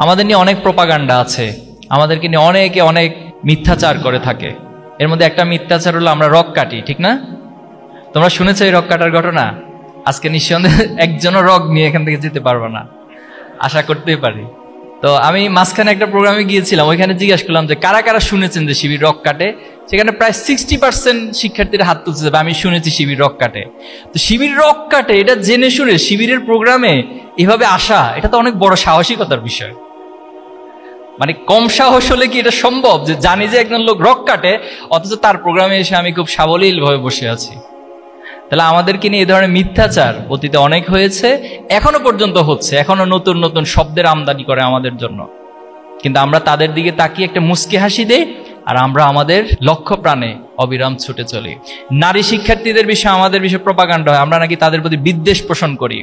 আমাদের নিয়ে অনেক প্রোপাগান্ডা আছে, আমাদেরকে নিয়ে অনেকে অনেক মিথ্যাচার করে থাকে। এর মধ্যে একটা মিথ্যাচার হলো আমরা রক কাটি, ঠিক না? তোমরা শুনেছো এই রক কাটার ঘটনা? আজকে নিঃসন্দেহে একজনও রক নিয়ে এখান থেকে যেতে পারবে না, আশা করতেই পারি। তো আমি মাঝখানে একটা প্রোগ্রামে গিয়েছিলাম, ওইখানে জিজ্ঞাসা করলাম যে কারা কারা শুনেছেন যে শিবির রক কাটে। সেখানে প্রায় 60% শিক্ষার্থীরা হাত তুলছে, আমি শুনেছি শিবির রক কাটে। তো শিবির রক কাটে এটা জেনে শুনে শিবিরের প্রোগ্রামে এভাবে আসা, এটা তো অনেক বড় সাহসিকতার বিষয়। মানে কম সাহস হলে কি এটা সম্ভব যে জানি যে একজন লোক রক কাটে, অথচ তার প্রোগ্রামে এসে আমি খুব সাবলীল ভাবে বসে আছি? তাহলে আমাদেরকে নিয়ে এই ধরনের মিথ্যাচার অতীতে অনেক হয়েছে, এখনো পর্যন্ত হচ্ছে, এখনো নতুন নতুন শব্দের আমদানি করে আমাদের জন্য। কিন্তু আমরা তাদের দিকে তাকিয়ে একটা মুচকি হাসি দেই, আর আমরা আমাদের লক্ষ্য প্রাণে অবিরাম ছুটে চলি। নারী শিক্ষার্থীদের বিষয়ে আমাদের বিষয়ে প্রপাগান্ডা হয়, আমরা নাকি তাদের প্রতি বিদ্বেষ পোষণ করি।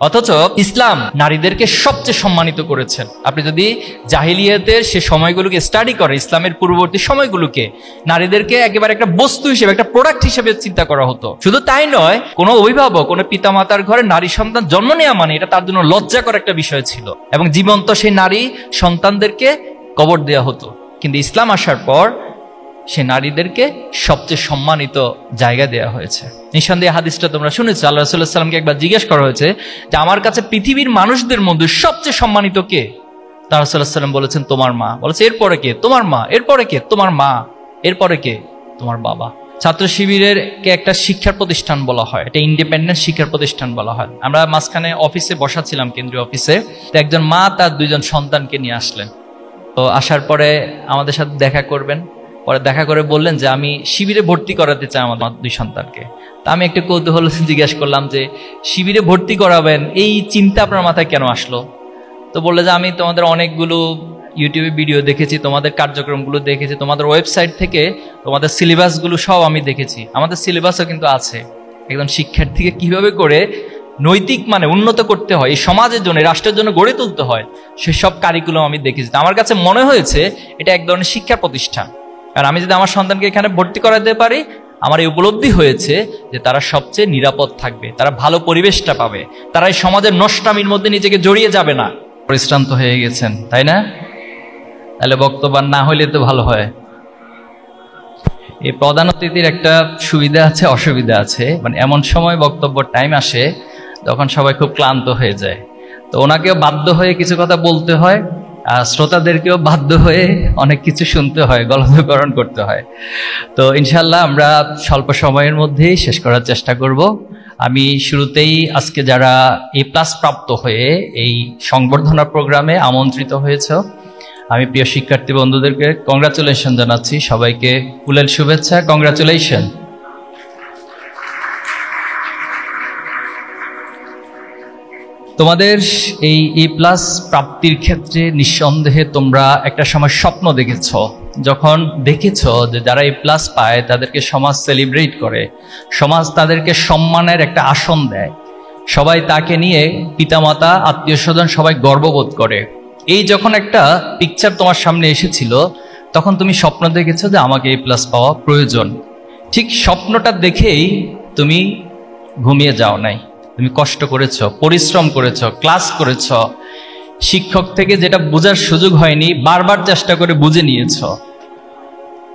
অথচ ইসলাম নারীদেরকে সবচেয়ে সম্মানিত করেছেন। আপনি যদি জাহিলিয়াতের সে সময়গুলোকে স্টাডি করে, ইসলামের পূর্ববর্তী সময়গুলোকে, নারীদেরকে একেবারে একটা বস্তু হিসেবে, একটা প্রোডাক্ট হিসেবে চিন্তা করা হতো। শুধু তাই নয়, কোনো অভিভাবক, কোনো পিতামাতার ঘরে নারী সন্তান জন্ম নেওয়া মানে এটা তার জন্য লজ্জাকর একটা বিষয় ছিল, এবং জীবন্ত সেই নারী সন্তানদেরকে কবর দেওয়া হতো। কিন্তু ইসলাম আসার পর সে নারীদেরকে সবচেয়ে সম্মানিত জায়গা দেওয়া হয়েছে। নিঃসন্দেহে হাদিসটা তোমরা শুনেছো, আল্লাহ রাসূলুল্লাহ সাল্লাল্লাহু আলাইহি ওয়াসাল্লামকে একবার জিজ্ঞেস করা হয়েছে যে আমার কাছে পৃথিবীর মানুষদের মধ্যে সবচেয়ে সম্মানিত কে? তার রাসূলুল্লাহ সাল্লাল্লাহু আলাইহি ওয়াসাল্লাম বলেছেন তোমার মা। বলেছে এরপরে কে? তোমার মা। এরপরে কে? তোমার মা। এরপরে কে? তোমার বাবা। ছাত্র শিবিরের কে একটা শিক্ষার প্রতিষ্ঠান বলা হয়, এটা ইন্ডিপেন্ডেন্ট শিক্ষার প্রতিষ্ঠান বলা হয়। আমরা মাঝখানে অফিসে বসা ছিলাম, কেন্দ্রীয় অফিসে। তো একজন মা তার 2জন সন্তানকে নিয়ে আসলেন। তো আসার পরে আমাদের সাথে দেখা করবেন, পরে দেখা করে বললেন যে আমি শিবিরে ভর্তি করাতে চাই আমার 2 সন্তানকে। তা আমি একটু কৌতূহল জিজ্ঞাসা করলাম যে শিবিরে ভর্তি করাবেন, এই চিন্তা আপনার মাথায় কেন আসলো? তো বললে যে আমি তোমাদের অনেকগুলো ইউটিউবে ভিডিও দেখেছি, তোমাদের কার্যক্রমগুলো দেখেছি, তোমাদের ওয়েবসাইট থেকে তোমাদের সিলেবাসগুলো সব আমি দেখেছি। আমাদের সিলেবাসও কিন্তু আছে একজন শিক্ষার্থীকে কিভাবে করে নৈতিক মানে উন্নত করতে হয়, এই সমাজের জন্য, রাষ্ট্রের জন্য গড়ে তুলতে হয়, সেসব কারিকুলাম আমি দেখেছি। আমার কাছে মনে হয়েছে এটা এক ধরনের শিক্ষা প্রতিষ্ঠান। আর আমি যদি আমার সন্তানকে এখানে ভর্তি করাতে পারি, আমার এই উপলব্ধি হয়েছে যে তারা সবচেয়ে নিরাপদ থাকবে, তারা ভালো পরিবেশটা পাবে, তারা এই সমাজের নষ্টামির মধ্যে নিজেকে জড়িয়ে যাবে না। পরিশ্রান্ত হয়ে গেছেন, তাই না? তাহলে বক্তব্য না হইলে তো ভালো হয়। এই প্রধান অতিথির একটা সুবিধা আছে, অসুবিধা আছে। মানে এমন সময় বক্তব্য টাইম আসে তখন সবাই খুব ক্লান্ত হয়ে যায়, তো ওনাকেও বাধ্য হয়ে কিছু কথা বলতে হয়, আর শ্রোতাদেরকেও বাধ্য হয়ে অনেক কিছু শুনতে হয়, গলদকরণ করতে হয়। তো ইনশাল্লাহ আমরা স্বল্প সময়ের মধ্যেই শেষ করার চেষ্টা করব। আমি শুরুতেই আজকে যারা A+ প্রাপ্ত হয়ে এই সংবর্ধনা প্রোগ্রামে আমন্ত্রিত হয়েছে, আমি প্রিয় শিক্ষার্থী বন্ধুদেরকে কংগ্রাচুলেশন জানাচ্ছি, সবাইকে ফুলেল শুভেচ্ছা, কংগ্রাচুলেশন। তোমাদের এই A+ প্রাপ্তির ক্ষেত্রে নিঃসন্দেহে তোমরা একটা সময় স্বপ্ন দেখেছ, যখন দেখেছ যে যারা A+ পায় তাদেরকে সমাজ সেলিব্রেট করে, সমাজ তাদেরকে সম্মানের একটা আসন দেয়, সবাই তাকে নিয়ে পিতামাতা আত্মীয় স্বজন সবাই গর্ববোধ করে। এই যখন একটা পিকচার তোমার সামনে এসেছিল, তখন তুমি স্বপ্ন দেখেছো যে আমাকে A+ পাওয়া প্রয়োজন। ঠিক স্বপ্নটা দেখেই তুমি ঘুমিয়ে যাও নাই, তুমি কষ্ট করেছ, পরিশ্রম করেছ, ক্লাস করেছ, শিক্ষক থেকে যেটা বোঝার সুযোগ হয়নি বারবার চেষ্টা করে বুঝে নিয়েছ।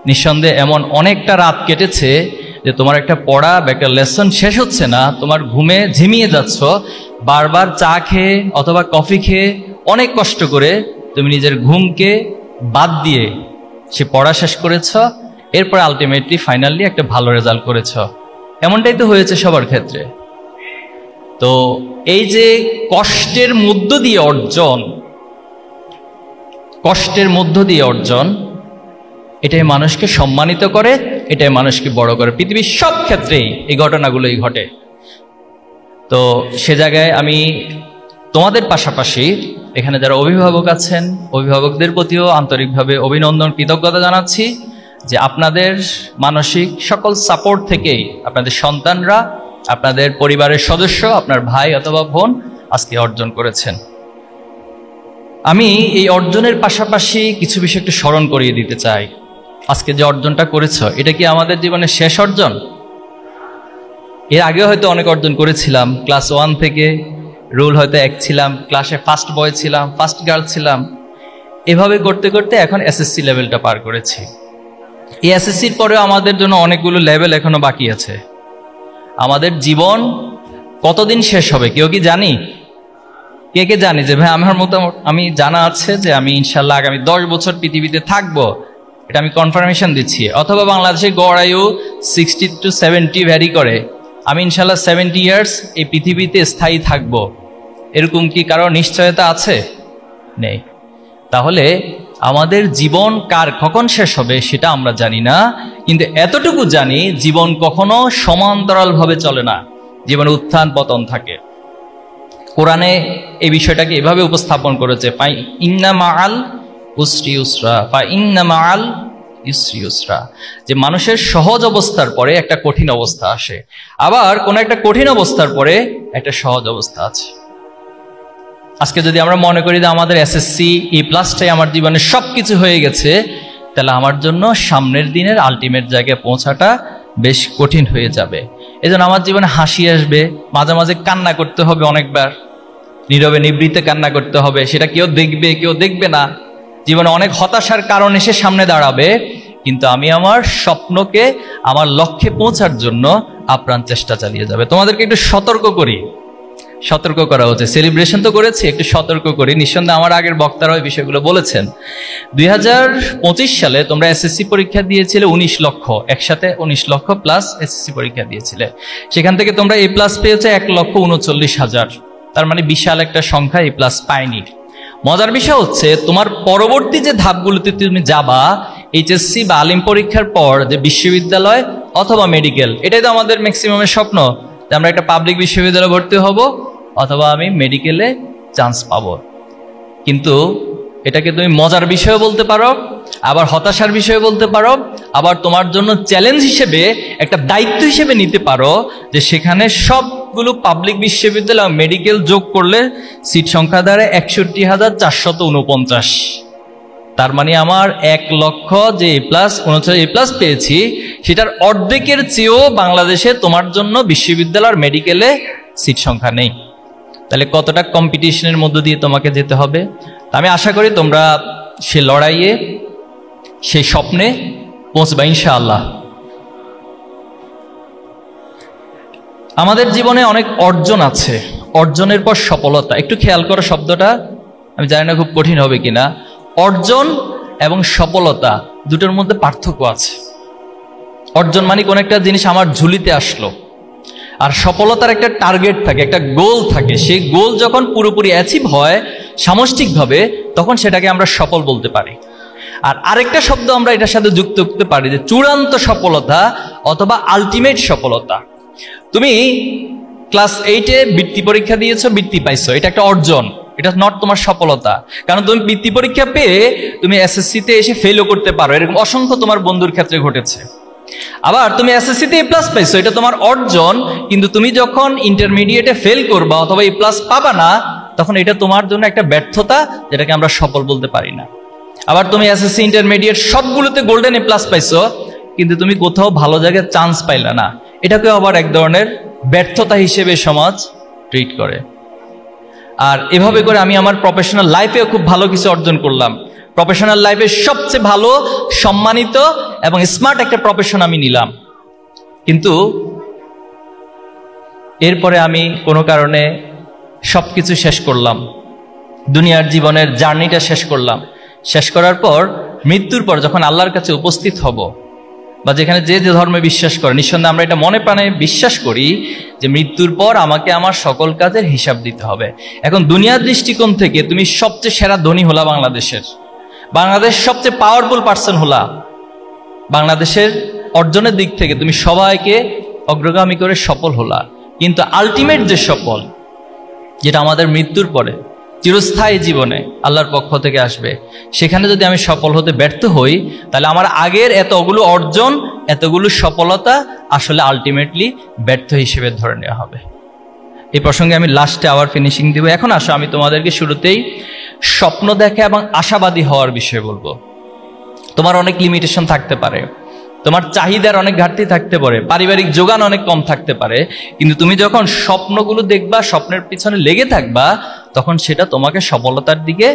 নিঃসন্দেহে এমন অনেকটা রাত কেটেছে যে তোমার একটা পড়া বা একটা লেসন শেষ হচ্ছে না, তোমার ঘুমে ঝিমিয়ে যাচ্ছ, বারবার চা খেয়ে অথবা কফি খেয়ে অনেক কষ্ট করে তুমি নিজের ঘুমকে বাদ দিয়ে সে পড়া শেষ করেছ, এরপর আলটিমেটলি ফাইনালি একটা ভালো রেজাল্ট করেছ। এমনটাই তো হয়েছে সবার ক্ষেত্রে। তো এই যে কষ্টের মধ্য দিয়ে অর্জন, কষ্টের মধ্য দিয়ে অর্জন, এটাই মানুষকে সম্মানিত করে, এটাই মানুষকে বড় করে। পৃথিবীর সব ক্ষেত্রেই এই ঘটনাগুলোই ঘটে। তো সে জায়গায় আমি তোমাদের পাশাপাশি এখানে যারা অভিভাবক আছেন, অভিভাবকদের প্রতিও আন্তরিকভাবে অভিনন্দন, কৃতজ্ঞতা জানাচ্ছি যে আপনাদের মানসিক সকল সাপোর্ট থেকেই আপনাদের সন্তানরা, আপনাদের পরিবারের সদস্য, আপনার ভাই অথবা বোন আজকে অর্জন করেছেন। আমি এই অর্জনের পাশাপাশি কিছু বিষয় একটু স্মরণ করিয়ে দিতে চাই। আজকে যে অর্জনটা করেছ, এটা কি আমাদের জীবনের শেষ অর্জন? এর আগে হয়তো অনেক অর্জন করেছিলাম, ক্লাস 1 থেকে রোল হয়তো 1 ছিলাম, ক্লাসে ফার্স্ট বয় ছিলাম, ফার্স্ট গার্ল ছিলাম। এভাবে করতে করতে এখন এসএসসি লেভেলটা পার করেছি। এই এসএসসির পরেও আমাদের জন্য অনেকগুলো লেভেল এখনো বাকি আছে। আমাদের জীবন কতদিন শেষ হবে কেউ কি জানি? কে জানি যে ভাই আমার মতো, আমি জানা আছে যে আমি ইনশাল্লাহ আগামী 10 বছর পৃথিবীতে থাকবো, এটা আমি কনফার্মেশন দিচ্ছি। অথবা বাংলাদেশের গড় আয়ু 60 to 70 ভ্যারি করে, আমি ইনশাল্লাহ 70 ইয়ার্স এই পৃথিবীতে স্থায়ী থাকবো, এরকম কি কারো নিশ্চয়তা আছে? নেই। তাহলে আমাদের জীবন কার কখন শেষ হবে সেটা আমরা জানি না, কিন্তু এতটুকু জানি জীবন কখনো সমান্তরালভাবে চলে না, জীবনে উত্থান পতন থাকে। কোরআনে এই বিষয়টাকে এভাবে উপস্থাপন করেছে, ফা ইন্না মাআল উসরি ইউসরা, ফা ইন্না মাআল ইউসরি ইউসরা, যে মানুষের সহজ অবস্থার পরে একটা কঠিন অবস্থা আসে, আবার কোন একটা কঠিন অবস্থার পরে একটা সহজ অবস্থা আছে। আজকে যদি আমরা মনে করি যে আমাদের এসএসসি A+টাই আমার জীবনে সবকিছু হয়ে গেছে, তাহলে আমার জন্য সামনের দিনের আলটিমেট জায়গায় পৌঁছাটা বেশ কঠিন হয়ে যাবে। এজন্য আমার জীবনে হাসি আসবে, মাঝে মাঝে কান্না করতে হবে, অনেকবার নীরবে নিবৃত্তে কান্না করতে হবে, সেটা কেউ দেখবে কেউ দেখবে না। জীবনে অনেক হতাশার কারণ এসে সামনে দাঁড়াবে, কিন্তু আমি আমার স্বপ্নকে, আমার লক্ষ্যে পৌঁছার জন্য আপ্রাণ চেষ্টা চালিয়ে যাবে। তোমাদেরকে একটু সতর্ক করি, সতর্ক করা হচ্ছে। সেলিব্রেশন তো করেছি, একটু সতর্ক করি। নিঃসন্দেহে আমার আগের বক্তারা ওই বিষয়গুলো বলেছেন। 2025 সালে তোমরা এসএসসি পরীক্ষা দিয়েছিলে 19 লক্ষ, একসাথে 19 লক্ষ প্লাস এসএসসি পরীক্ষা দিয়েছিলে। সেখান থেকে তোমরা A+ পেয়েছে 1,39,000, তার মানে বিশাল একটা সংখ্যা A+ পায়নি। মজার বিষয় হচ্ছে তোমার পরবর্তী যে ধাপগুলোতে তুমি যাবা, এইচএসসি বা আলিম পরীক্ষার পর যে বিশ্ববিদ্যালয় অথবা মেডিকেল, এটাই তো আমাদের ম্যাক্সিমামের স্বপ্ন, যে আমরা একটা পাবলিক বিশ্ববিদ্যালয়ে ভর্তি হব অথবা আমি মেডিকেলে চান্স পাবো। কিন্তু এটাকে তুমি মজার বিষয় বলতে পারো, আবার হতাশার বিষয় বলতে পারো, আবার তোমার জন্য চ্যালেঞ্জ হিসেবে একটা দায়িত্ব হিসেবে নিতে পারো, যে সেখানে সবগুলো পাবলিক বিশ্ববিদ্যালয় মেডিকেল যোগ করলে সিট সংখ্যা দাঁড়ায় 61,449। তার মানে আমার 1 লক্ষ যে A+ পেয়েছি, সেটার অর্ধেকের চেয়েও বাংলাদেশে তোমার জন্য বিশ্ববিদ্যালয়ের মেডিকেলে সিট সংখ্যা নেই। তাহলে কতটা কম্পিটিশনের মধ্য দিয়ে তোমাকে যেতে হবে। আমি আশা করি তোমরা সে লড়াইয়ে, সেই স্বপ্নে পৌঁছবা ইনশাআল্লাহ। আমাদের জীবনে অনেক অর্জন আছে, অর্জনের পর সফলতা। একটু খেয়াল করো শব্দটা, আমি জানি না খুব কঠিন হবে কিনা। অর্জন এবং সফলতা দুটোর মধ্যে পার্থক্য আছে। অর্জন মানে কোন একটা জিনিস আমার ঝুলিতে আসলো, আর সফলতার একটা টার্গেট থাকে, একটা গোল থাকে। সেই গোল যখন পুরোপুরি অ্যাচিভ হয় সামষ্টিকভাবে, তখন সেটাকে আমরা সফল বলতে পারি। আর আরেকটা শব্দ আমরা এটার সাথে যুক্ত করতে পারি, যে চূড়ান্ত সফলতা অথবা আলটিমেট সফলতা। তুমি ক্লাস 8-এ বৃত্তি পরীক্ষা দিয়েছো, বৃত্তি পাইছো, এটা একটা অর্জন, এটা নট তোমার সফলতা। কারণ তুমি বৃত্তি পরীক্ষা পেয়ে তুমি এসএসসিতে এসে ফেলও করতে পারো, এরকম অসংখ্য তোমার বন্ধুর ক্ষেত্রে ঘটেছে। আবার তুমি এসএসসিতে A+ পাইছো, এটা তোমার অর্জন, কিন্তু তুমি যখন ইন্টারমিডিয়েটে ফেল করবা অথবা A+ পাবা না, তখন এটা তোমার জন্য একটা ব্যর্থতা, যেটাকে আমরা সফল বলতে পারি না। আবার তুমি এসএসসি ইন্টারমিডিয়েট সবগুলোতে গোল্ডেন A+ পাইছো, কিন্তু তুমি কোথাও ভালো জায়গায় চান্স পাইলা না, এটাকেও আবার এক ধরনের ব্যর্থতা হিসেবে সমাজ ট্রিট করে। আর এভাবে করে আমি আমার প্রফেশনাল লাইফেও খুব ভালো কিছু অর্জন করলাম। প্রফেশনাল লাইফে সবচেয়ে ভালো, সম্মানিত এবং স্মার্ট একটা প্রফেশন আমি নিলাম, কিন্তু এরপরে আমি কোনো কারণে সবকিছু শেষ করলাম, দুনিয়ার জীবনের জার্নিটা শেষ করলাম। শেষ করার পর মৃত্যুর পর যখন আল্লাহর কাছে উপস্থিত হব, বা যেখানে যে যে ধর্মে বিশ্বাস করে, নিঃসন্দেহে আমরা এটা মনে প্রাণে বিশ্বাস করি যে মৃত্যুর পর আমাকে আমার সকল কাজের হিসাব দিতে হবে। এখন দুনিয়ার দৃষ্টিকোণ থেকে তুমি সবচেয়ে সেরা ধনী হলা বাংলাদেশের, বাংলাদেশ সবচেয়ে পাওয়ারফুল পার্সন হলা, বাংলাদেশের অর্জনের দিক থেকে তুমি সবাইকে অগ্রগামী করে সফল হলা। কিন্তু আলটিমেট যে সফল, যেটা আমাদের মৃত্যুর পরে চিরস্থায়ী জীবনে আল্লাহর পক্ষ থেকে আসবে, সেখানে যদি আমি সফল হতে ব্যর্থ হই, তাহলে আমার আগের এতগুলো অর্জন, এতগুলো সফলতা আসলে আলটিমেটলি ব্যর্থ হিসেবে ধরে নেওয়া হবে। এই প্রসঙ্গে আমি লাস্টে আবার ফিনিশিং দিব। এখন আসো আমি তোমাদেরকে শুরুতেই স্বপ্ন দেখা এবং আশাবাদী হওয়ার বিষয়ে বলবো। তোমার অনেক লিমিটেশন থাকতে পারে, তোমার চাহিদার অনেক ঘাটতি থাকতে পারে, পারিবারিক যোগান অনেক কম থাকতে পারে, কিন্তু তুমি যখন স্বপ্নগুলো দেখবা, স্বপ্নের পিছনে লেগে থাকবা, তখন সেটা তোমাকে সফলতার দিকে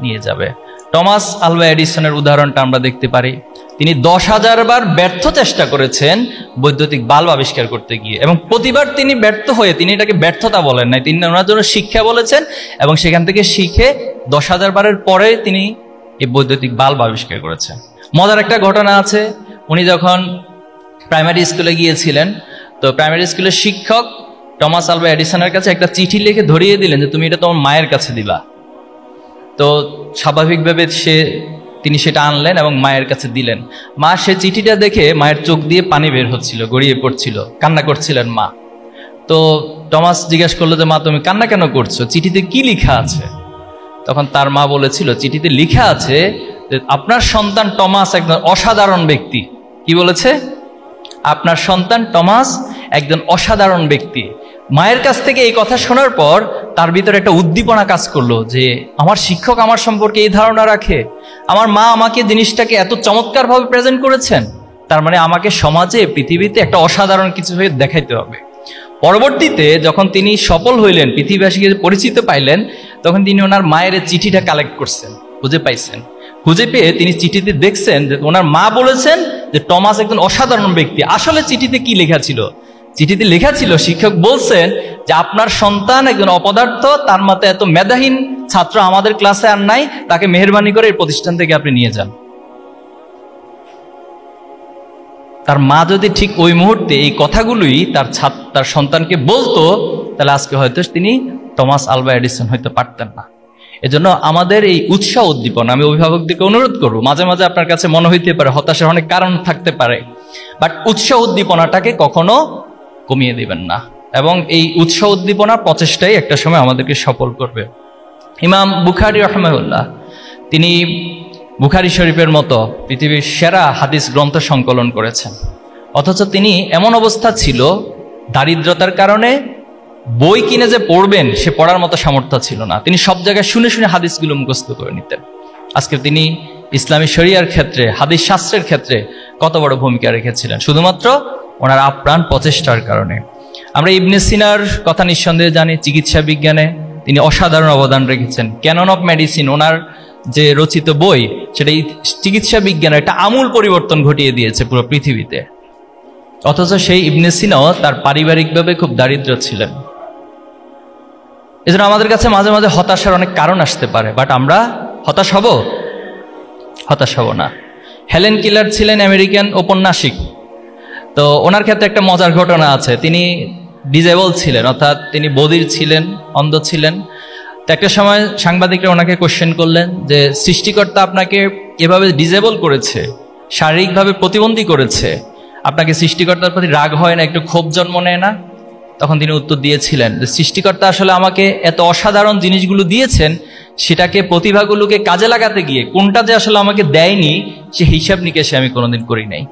নিয়ে যাবে। টমাস আলভা এডিসনের উদাহরণটা আমরা দেখতে পারি। তিনি 10,000 বার ব্যর্থ চেষ্টা করেছেন বৈদ্যুতিক বাল্ব আবিষ্কার করতে গিয়ে, এবং প্রতিবার তিনি ব্যর্থ হয়ে, তিনি এটাকে ব্যর্থতা বলেন নাই, তিনি ওনার জন্য শিক্ষা বলেছেন, এবং সেখান থেকে শিখে 10,000 বারের পরে তিনি এই বৈদ্যুতিক বাল্ব আবিষ্কার করেছেন। মজার একটা ঘটনা আছে, উনি যখন প্রাইমারি স্কুলে গিয়েছিলেন, তো প্রাইমারি স্কুলের শিক্ষক টমাস আলভা এডিসনের কাছে একটা চিঠি লিখে ধরিয়ে দিলেন যে তুমি এটা তোমার মায়ের কাছে দিবা। তো স্বাভাবিকভাবে তিনি সেটা আনলেন এবং মায়ের কাছে দিলেন। মা সে চিঠিটা দেখে মায়ের চোখ দিয়ে পানি বের হচ্ছিল, গড়িয়ে পড়ছিল, কান্না করছিলেন মা। তো টমাস জিজ্ঞাসা করলো যে মা তুমি কান্না কেন করছো, চিঠিতে কি লেখা আছে? তখন তার মা বলেছিল চিঠিতে লেখা আছে যে আপনার সন্তান টমাস একজন অসাধারণ ব্যক্তি। কি বলেছে? আপনার সন্তান টমাস একজন অসাধারণ ব্যক্তি। মায়ের কাছ থেকে এই কথা শোনার পর তার ভিতরে একটা উদ্দীপনা কাজ করলো যে আমার শিক্ষক আমার সম্পর্কে এই ধারণা রাখে, আমার মা আমাকে জিনিসটাকে এত চমৎকারভাবে প্রেজেন্ট করেছেন, তার মানে আমাকে সমাজে, পৃথিবীতে একটা অসাধারণ কিছু হয়ে দেখাইতে হবে। পরবর্তীতে যখন তিনি সফল হইলেন, পৃথিবীবাসীকে পরিচিত পাইলেন, তখন তিনি ওনার মায়ের চিঠিটা কালেক্ট করছেন, খুঁজে পাইছেন। খুঁজে পেয়ে তিনি চিঠিতে দেখছেন যে ওনার মা বলেছেন যে টমাস একজন অসাধারণ ব্যক্তি। আসলে চিঠিতে কি লেখা ছিল? চিঠিতে লেখা ছিল, শিক্ষক বলছেন যে আপনার সন্তান একজন অপদার্থ, তার মতো এত মেধাহীন ছাত্র আমাদের ক্লাসে আর নাই, তাকে মেহেরবানি করে এই প্রতিষ্ঠান থেকে আপনি নিয়ে যান। তার মা যদি ঠিক ওই মুহূর্তে এই কথাগুলোই তার সন্তানকে বলতো, তাহলে আজকে হয়তো তিনি টমাস আলভা এডিসন হইতে পারতেন না। এজন্য আমাদের এই উৎসাহ উদ্দীপনা, আমি অভিভাবকদেরকে অনুরোধ করবো, মাঝে মাঝে আপনার কাছে মনে হইতে পারে হতাশার অনেক কারণ থাকতে পারে, বাট উৎসাহ উদ্দীপনাটাকে কখনো কমিয়ে দিবেন না, এবং এই উৎসাহ উদ্দীপনার প্রচেষ্টাই একটা সময় আমাদেরকে সফল করবে। ইমাম বুখারী রাহিমাহুল্লাহ, তিনি বুখারী শরীফের মতো পৃথিবীর সেরা হাদিস গ্রন্থ সংকলন করেছেন, অথচ তিনি এমন অবস্থা ছিল, দারিদ্রতার কারণে বই কিনে যে পড়বেন সে পড়ার মতো সামর্থ্য ছিল না। তিনি সব জায়গায় শুনে শুনে হাদিসগুলো মুখস্থ করে নিতেন। আজকে তিনি ইসলামী শরিয়ার ক্ষেত্রে, হাদিস শাস্ত্রের ক্ষেত্রে কত বড় ভূমিকা রেখেছিলেন, শুধুমাত্র ওনার আপ্রাণ প্রচেষ্টার কারণে। আমরা ইবনে সিনার কথা নিঃসন্দেহে জানি, চিকিৎসা বিজ্ঞানে তিনি অসাধারণ অবদান রেখেছেন। ক্যানন অফ মেডিসিন, ওনার যে রচিত বই, সেটা চিকিৎসা বিজ্ঞানের একটা আমূল পরিবর্তন ঘটিয়ে দিয়েছে পুরো পৃথিবীতে। অথচ সেই ইবনে সিনাও তার পারিবারিকভাবে খুব দারিদ্র ছিলেন। এজন্য আমাদের কাছে মাঝে মাঝে হতাশার অনেক কারণ আসতে পারে, বাট আমরা হতাশ হব না। হেলেন কিলার ছিলেন আমেরিকান ঔপন্যাসিক। তো ওনার ক্ষেত্রে একটা মজার ঘটনা আছে। তিনি ডিজেবল ছিলেন, অর্থাৎ তিনি বধির ছিলেন, অন্ধ ছিলেন। তো একটা সময় সাংবাদিকরা ওনাকে কোশ্চেন করলেন যে সৃষ্টিকর্তা আপনাকে এভাবে ডিজেবল করেছে, শারীরিকভাবে প্রতিবন্ধী করেছে, আপনাকে সৃষ্টিকর্তার প্রতি রাগ হয় না, একটু ক্ষোভ জন্ম নেয় না? তখন তিনি উত্তর দিয়েছিলেন যে সৃষ্টিকর্তা আসলে আমাকে এত অসাধারণ জিনিসগুলো দিয়েছেন, সেটাকে, প্রতিভাগুলোকে কাজে লাগাতে গিয়ে কোনটা যে আসলে আমাকে দেয়নি সে হিসাব নিকেশে আমি কোনোদিন করি নাই।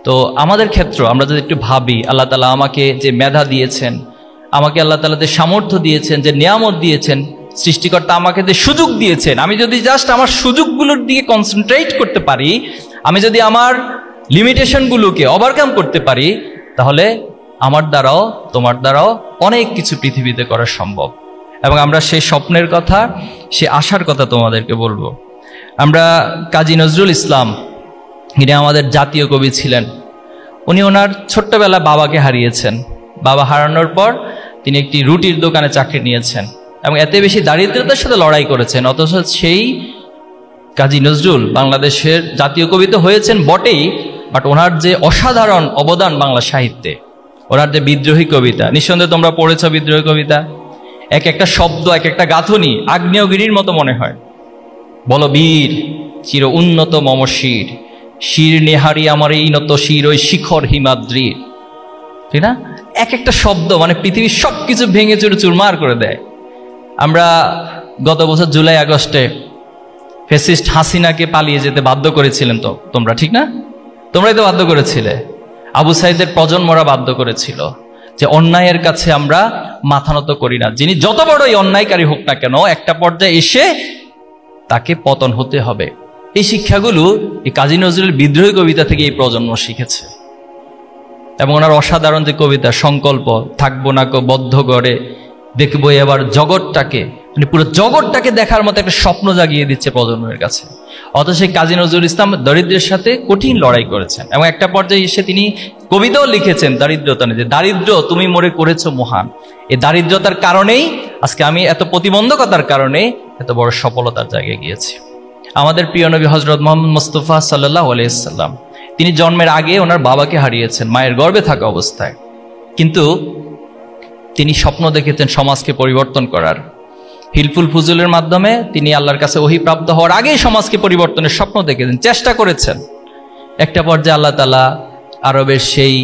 তো আমাদের ক্ষেত্র আমরা যদি একটু ভাবি, আল্লাহ তাআলা আমাকে যে মেধা দিয়েছেন, আমাকে আল্লাহ তাআলা যে সামর্থ্য দিয়েছেন, যে নিয়ামত দিয়েছেন, সৃষ্টিকর্তা আমাকে যে সুযোগ দিয়েছেন, আমি যদি জাস্ট আমার সুযোগগুলোর দিকে কনসেন্ট্রেট করতে পারি, আমি যদি আমার লিমিটেশনগুলোকে ওভারকাম করতে পারি, তাহলে আমার দ্বারাও, তোমার দ্বারাও অনেক কিছু পৃথিবীতে করা সম্ভব। এবং আমরা সেই স্বপ্নের কথা, সে আশার কথা তোমাদেরকে বলবো। আমরা কাজী নজরুল ইসলাম, ইনি আমাদের জাতীয় কবি ছিলেন। উনি ওনার ছোট্টবেলা বাবাকে হারিয়েছেন। বাবা হারানোর পর তিনি একটি রুটির দোকানে চাকরি নিয়েছেন এবং এত বেশি দারিদ্রতার সাথে লড়াই করেছেন। অথচ সেই কাজী নজরুল বাংলাদেশের জাতীয় কবি তো হয়েছেন বটেই, বাট ওনার যে অসাধারণ অবদান বাংলা সাহিত্যে, ওনার যে বিদ্রোহী কবিতা, নিঃসন্দেহে তোমরা পড়েছ বিদ্রোহী কবিতা, এক একটা শব্দ, এক একটা গাঁথনি আগ্নেয়গিরির মতো মনে হয়। বলো বীর চির উন্নত মম শির, শির নেহারি আমার এই নত শির ওই শিখর হিমাদ্রির, ঠিক না? এক একটা শব্দ মানে পৃথিবীর সব কিছু ভেঙে চুরে চুরমার করে দেয়। আমরা গত বছর জুলাই আগস্টে ফ্যাসিস্ট হাসিনাকে পালিয়ে যেতে বাধ্য করেছিলেন, তো তোমরা, ঠিক না? তোমরাই তো বাধ্য করেছিলে। আবু সাইদের প্রজন্মরা বাধ্য করেছিল যে অন্যায়ের কাছে আমরা মাথা নত করি না, যিনি যত বড়ই অন্যায়কারী হোক না কেন, একটা পর্যায়ে এসে তাকে পতন হতে হবে। এই শিক্ষাগুলো এই কাজী নজরুলের বিদ্রোহী কবিতা থেকে এই প্রজন্ম শিখেছে। এবং ওনার অসাধারণ যে কবিতা সংকল্প, থাকবো না কো বদ্ধ গড়ে, দেখবো এবার জগৎটাকে, মানে পুরো জগৎটাকে দেখার মতো একটা স্বপ্ন জাগিয়ে দিচ্ছে প্রজন্মের কাছে। অথচ সেই কাজী নজরুল ইসলাম দরিদ্রের সাথে কঠিন লড়াই করেছেন এবং একটা পর্যায়ে এসে তিনি কবিতাও লিখেছেন দারিদ্রতা নিয়ে, যে দারিদ্র তুমি মোরে করেছো মহান। এই দারিদ্রতার কারণেই আজকে আমি এত প্রতিবন্ধকতার কারণে এত বড় সফলতার জায়গায় গিয়েছি। আমাদের প্রিয় নবী হযরত মুহাম্মদ মুস্তাফা সাল্লাল্লাহু আলাইহি ওয়াসাল্লাম তিনি জন্মের আগে ওনার বাবাকে হারিয়েছেন মায়ের গর্ভে থাকা অবস্থায়, কিন্তু তিনি স্বপ্ন দেখেছেন সমাজকে পরিবর্তন করার। হিলফুল ফুজুলের মাধ্যমে তিনি আল্লাহর কাছে ওহী প্রাপ্ত হওয়ার আগেই সমাজকে পরিবর্তনের স্বপ্ন দেখেছেন, চেষ্টা করেছেন। একটা পর্যায়ে আল্লাহ তাআলা আরবের সেই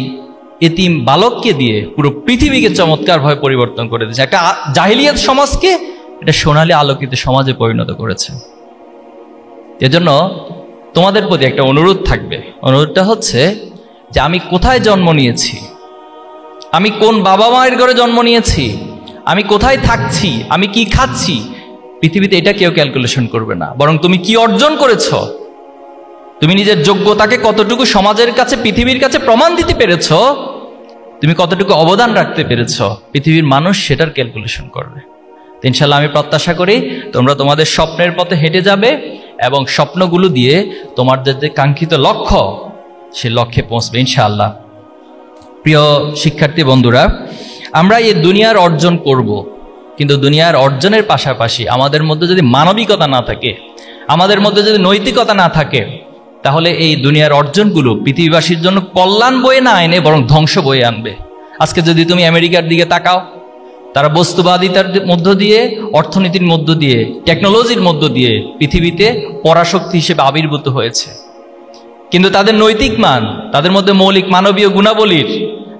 এতিম বালককে দিয়ে পুরো পৃথিবীকে চমৎকারভাবে পরিবর্তন করে দিয়েছে। একটা জাহিলিয়াত সমাজকে এটা সোনালী আলোকিত সমাজে পরিণত করেছেন। এজন্য তোমাদের প্রতি একটা অনুরোধ থাকবে। অনুরোধটা হচ্ছে যে আমি কোথায় জন্ম নিয়েছি, আমি কোন বাবা মায়ের ঘরে জন্ম নিয়েছি, আমি কোথায় থাকছি, আমি কি খাচ্ছি, পৃথিবীতে এটা কেউ ক্যালকুলেশন করবে না। বরং তুমি কি অর্জন করেছ, তুমি নিজের যোগ্যতাকে কতটুকু সমাজের কাছে, পৃথিবীর কাছে প্রমাণ দিতে পেরেছ, তুমি কতটুকু অবদান রাখতে পেরেছ, পৃথিবীর মানুষ সেটার ক্যালকুলেশন করবে। ইনশাআল্লাহ আমি প্রত্যাশা করি তোমরা তোমাদের স্বপ্নের পথে হেঁটে যাবে এবং স্বপ্নগুলো দিয়ে তোমাদের যে কাঙ্ক্ষিত লক্ষ্য সে লক্ষ্যে পৌঁছবে ইনশাআল্লাহ। প্রিয় শিক্ষার্থী বন্ধুরা, আমরা এই দুনিয়ার অর্জন করব, কিন্তু দুনিয়ার অর্জনের পাশাপাশি আমাদের মধ্যে যদি মানবিকতা না থাকে, আমাদের মধ্যে যদি নৈতিকতা না থাকে, তাহলে এই দুনিয়ার অর্জনগুলো পৃথিবীবাসীর জন্য কল্যাণ বয়ে না এনে বরং ধ্বংস বয়ে আনবে। আজকে যদি তুমি আমেরিকার দিকে তাকাও, তারা বস্তুবাদিতার মধ্য দিয়ে, অর্থনীতির মধ্য দিয়ে, টেকনোলজির মধ্য দিয়ে পৃথিবীতে পরাশক্তি হিসেবে আবির্ভূত হয়েছে, কিন্তু তাদের নৈতিক মান, তাদের মধ্যে মৌলিক মানবীয় গুণাবলীর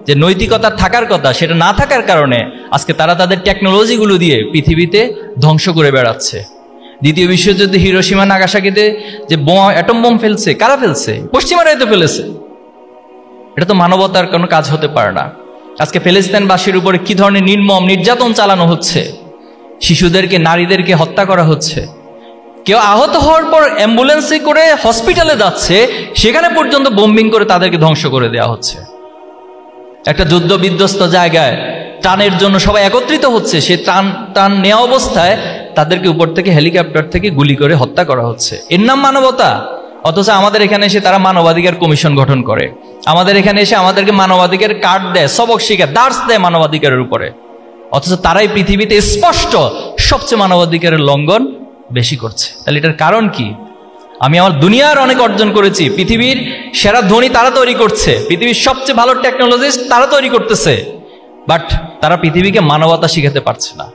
যে নৈতিকতা থাকার কথা সেটা না থাকার কারণে আজকে তারা তাদের টেকনোলজিগুলো দিয়ে পৃথিবীতে ধ্বংস করে বেড়াচ্ছে। দ্বিতীয় বিশ্বযুদ্ধে হিরোশিমা নাগাসাকিতে যে বোমা, অ্যাটম বোম ফেলছে, কারা ফেলছে? পশ্চিমারাই তো ফেলেছে। এটা তো মানবতার কোনো কাজ হতে পারে না। আজকে ফিলিস্তিনবাসীর উপরে কি ধরনের নির্মম নির্যাতন চালানো হচ্ছে, শিশুদেরকে, নারীদেরকে হত্যা করা হচ্ছে। কেউ আহত হওয়ার পর অ্যাম্বুলেন্সে করে হসপিটালে যাচ্ছে, সেখানে পর্যন্ত বোম্বিং করে তাদেরকে ধ্বংস করে দেওয়া হচ্ছে। একটা যুদ্ধ বিধ্বস্ত জায়গায় ত্রাণের জন্য সবাই একত্রিত হচ্ছে, সে ত্রাণ নেওয়া অবস্থায় তাদেরকে উপর থেকে হেলিকপ্টার থেকে গুলি করে হত্যা করা হচ্ছে। এর নাম মানবতা? অথচ আমাদের এখানে এসে তারা মানবাধিকার কমিশন গঠন করে, আমাদের এখানে এসে আমাদেরকে মানবাধিকার কার্ড দেয়, সবক শিখায়, দার্স দেয় মানবাধিকারের উপরে। অথচ তারাই পৃথিবীতে স্পষ্ট সবচেয়ে মানবাধিকারের লঙ্ঘন বেশি করছে। তাহলে এটার কারণ কি? আমি আমার দুনিয়ার অনেক অর্জন করেছি, পৃথিবীর সেরা ধনী তারা তৈরি করছে, পৃথিবীর সবচেয়ে ভালো টেকনোলজিস্ট তারা তৈরি করতেছে, বাট তারা পৃথিবীকে মানবতা শিখাতে পারছে না।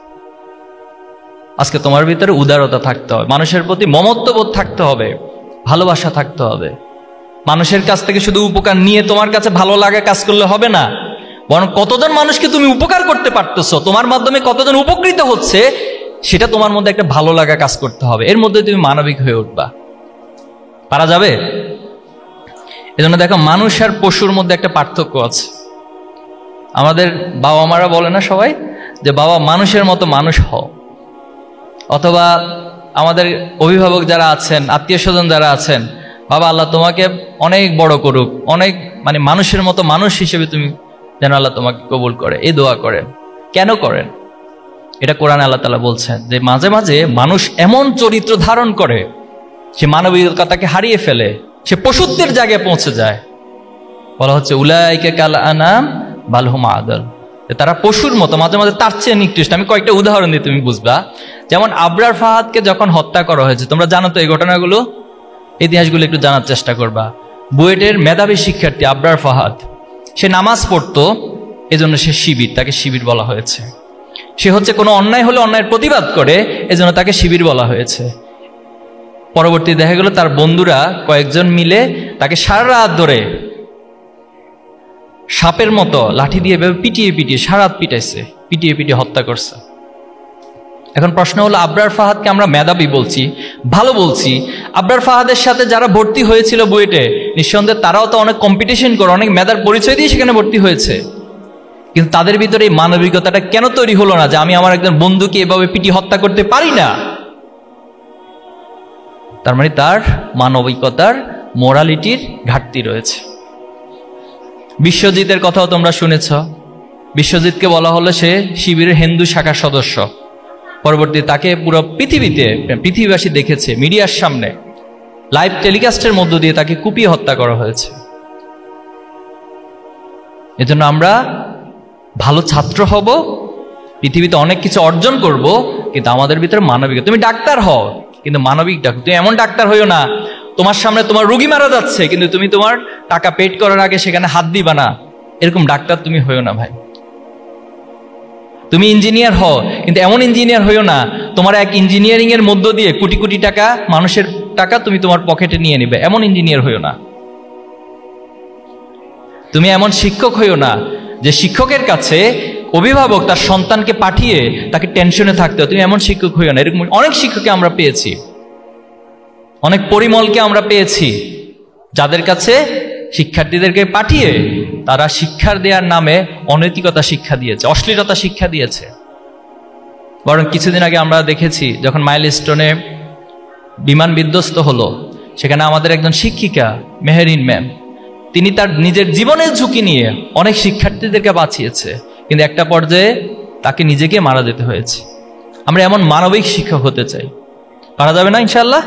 আজকে তোমার ভিতরে উদারতা থাকতে হবে, মানুষের প্রতি মমত্ববোধ থাকতে হবে, ভালোবাসা থাকতে হবে। মানুষের কাছ থেকে শুধু উপকার নিয়ে তোমার কাছে ভালো লাগা কাজ করলে হবে না, বরং কতজন মানুষকে তুমি উপকার করতে পারতেছো, তোমার মাধ্যমে কতজন উপকৃত হচ্ছে, সেটা তোমার মধ্যে একটা ভালো লাগা কাজ করতে হবে। এর মধ্যে তুমি মানবিক হয়ে উঠবা। পারা যাবে? এজন্য দেখো, মানুষ আর পশুর মধ্যে একটা পার্থক্য আছে। আমাদের বাবা মারা বলে না সবাই যে বাবা মানুষের মতো মানুষ হও, অথবা আমাদের অভিভাবক যারা আছেন, আত্মীয় স্বজন যারা আছেন, বাবা আল্লাহ তোমাকে অনেক বড় করুক, অনেক মানে মানুষের মতো মানুষ হিসেবে তুমি যেন আল্লাহ তোমাকে কবুল করে, এই দোয়া করেন। কেন করেন? এটা কোরআনে আল্লাহ তাআলা বলছেন যে মাঝে মাঝে মানুষ এমন চরিত্র ধারণ করে, সে মানবিকতাকে হারিয়ে ফেলে, সে পশুত্বের জায়গায় পৌঁছে যায়। বলা হচ্ছে উলাইকা কাল আনাম বাল হুম আদাল, তারা পশুর মতো, মাঝে মাঝে তার চেয়ে নিকৃষ্ট। আমি কয়েকটা উদাহরণ দিই, তুমি বুঝবা। যেমন আবরার ফাহাদকে যখন হত্যা করা হয়েছে, তোমরা জানো তো এই ঘটনাগুলো, ইতিহাসগুলো একটু জানার চেষ্টা করবা। বুয়েটের মেধাবী শিক্ষার্থী আবরার ফাহাদ, সে নামাজ পড়তো, এজন্য সে শিবির, তাকে শিবির বলা হয়েছে। সে হচ্ছে কোনো অন্যায় হলে অন্যায়ের প্রতিবাদ করে, এজন্য তাকে শিবির বলা হয়েছে। পরবর্তী দেখা গেল তার বন্ধুরা কয়েকজন মিলে তাকে সারা রাত ধরে সাপের মতো লাঠি দিয়ে পিটিয়ে পিটিয়ে সারা রাত পিটাইছে, পিটিয়ে পিটিয়ে হত্যা করছে। এখন প্রশ্ন হলো, আবরার ফাহাদকে আমরা মেধাবী বলছি, ভালো বলছি, আবরার ফাহাদের সাথে যারা ভর্তি হয়েছিল বুয়েটে, নিঃসন্দেহে তারাও তো অনেক কম্পিটিশন করে, অনেক মেধার পরিচয় দিয়ে সেখানে ভর্তি হয়েছে, কিন্তু তাদের ভিতরে এই মানবিকতাটা কেন তৈরি হলো না যে আমি আমার একজন বন্ধুকে এভাবে পিটিয়ে হত্যা করতে পারি না? তার মানে তার মানবিকতার, মোরালিটির ঘাটতি রয়েছে। বিশ্বজিতের কথাও তোমরা শুনেছ। বিশ্বজিৎকে বলা হলো সে শিবিরের হিন্দু শাখার সদস্য। পরবর্তী তাকে পুরো পৃথিবীবাসী দেখেছে, মিডিয়ার সামনে লাইভ টেলিকাস্টের মধ্য দিয়ে তাকে কুপিয়ে হত্যা করা হয়েছে। এজন্য আমরা ভালো ছাত্র হব, পৃথিবীতে অনেক কিছু অর্জন করব, কিন্তু আমাদের ভিতরে মানবিকতা। তুমি ডাক্তার হও, কিন্তু মানবিক ডাক্তার। তুমি এমন ডাক্তার হইও না তোমার সামনে তোমার রোগী মারা যাচ্ছে কিন্তু তুমি তোমার টাকা পেড করার আগে সেখানে হাত দিবা না, এরকম ডাক্তার তুমি হইও না ভাই। তুমি ইঞ্জিনিয়ার হও, কিন্তু এমন ইঞ্জিনিয়ার হইও না তোমার এক ইঞ্জিনিয়ারিং এর মধ্য দিয়ে কোটি কোটি টাকা, মানুষের টাকা তুমি তোমার পকেটে নিয়ে নিবে, এমন ইঞ্জিনিয়ার হইও না। তুমি এমন শিক্ষক হইও না যে শিক্ষকের কাছে অভিভাবক তার সন্তানকে পাঠিয়ে তাকে টেনশনে থাকতে হয়, তুমি এমন শিক্ষক হইও না। এরকম অনেক শিক্ষককে আমরা পেয়েছি, অনেক পরিমলকে আমরা পেয়েছি, যাদের কাছে শিক্ষার্থীদেরকে পাঠিয়ে তারা শিক্ষার দেওয়ার নামে অনৈতিকতা শিক্ষা দিয়েছে, অশ্লীলতা শিক্ষা দিয়েছে। বরং কিছুদিন আগে আমরা দেখেছি যখন মাইলস্টোনে বিমান বিধ্বস্ত হলো, সেখানে আমাদের একজন শিক্ষিকা মেহেরিন ম্যাম, তিনি তার নিজের জীবনের ঝুঁকি নিয়ে অনেক শিক্ষার্থীদেরকে বাঁচিয়েছে, কিন্তু একটা পর্যায়ে তাকে নিজেকে মারা যেতে হয়েছে। আমরা এমন মানবিক শিক্ষক হতে চাই, পারা যাবে না ইনশাল্লাহ।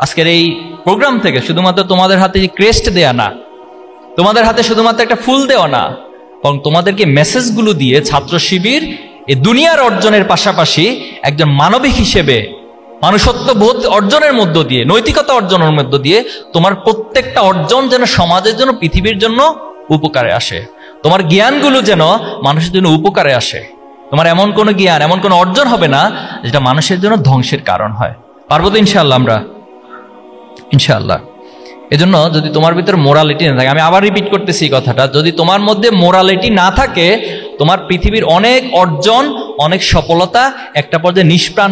আজকের এই প্রোগ্রাম থেকে শুধুমাত্র তোমাদের হাতে ক্রেস্ট দেয়া না, তোমাদের হাতে শুধুমাত্র একটা ফুল দেওয়া না, বরং তোমাদেরকে মেসেজগুলো দিয়ে ছাত্র শিবির এই দুনিয়ার অর্জনের পাশাপাশি একজন মানবিক হিসেবে মানুষত্ব বোধ অর্জনের মধ্য দিয়ে, নৈতিকতা অর্জনের মধ্য দিয়ে তোমার প্রত্যেকটা অর্জন যেন সমাজের জন্য, পৃথিবীর জন্য উপকারে আসে। তোমার জ্ঞানগুলো যেন মানুষের জন্য উপকারে আসে। তোমার এমন কোনো জ্ঞান, এমন কোনো অর্জন হবে না যেটা মানুষের জন্য ধ্বংসের কারণ হয়। পারবো তো ইনশাআল্লাহ আমরা? ইনশাআল্লাহ। এজন্য যদি তোমার ভিতরে মোরালিটি না থাকে, আমি আবার রিপিট করতেছি এই কথাটা, যদি তোমার মধ্যে মোরালিটি না থাকে, তোমার পৃথিবীর অনেক অর্জন, অনেক সফলতা একটা পর্যায়ে নিষ্প্রাণ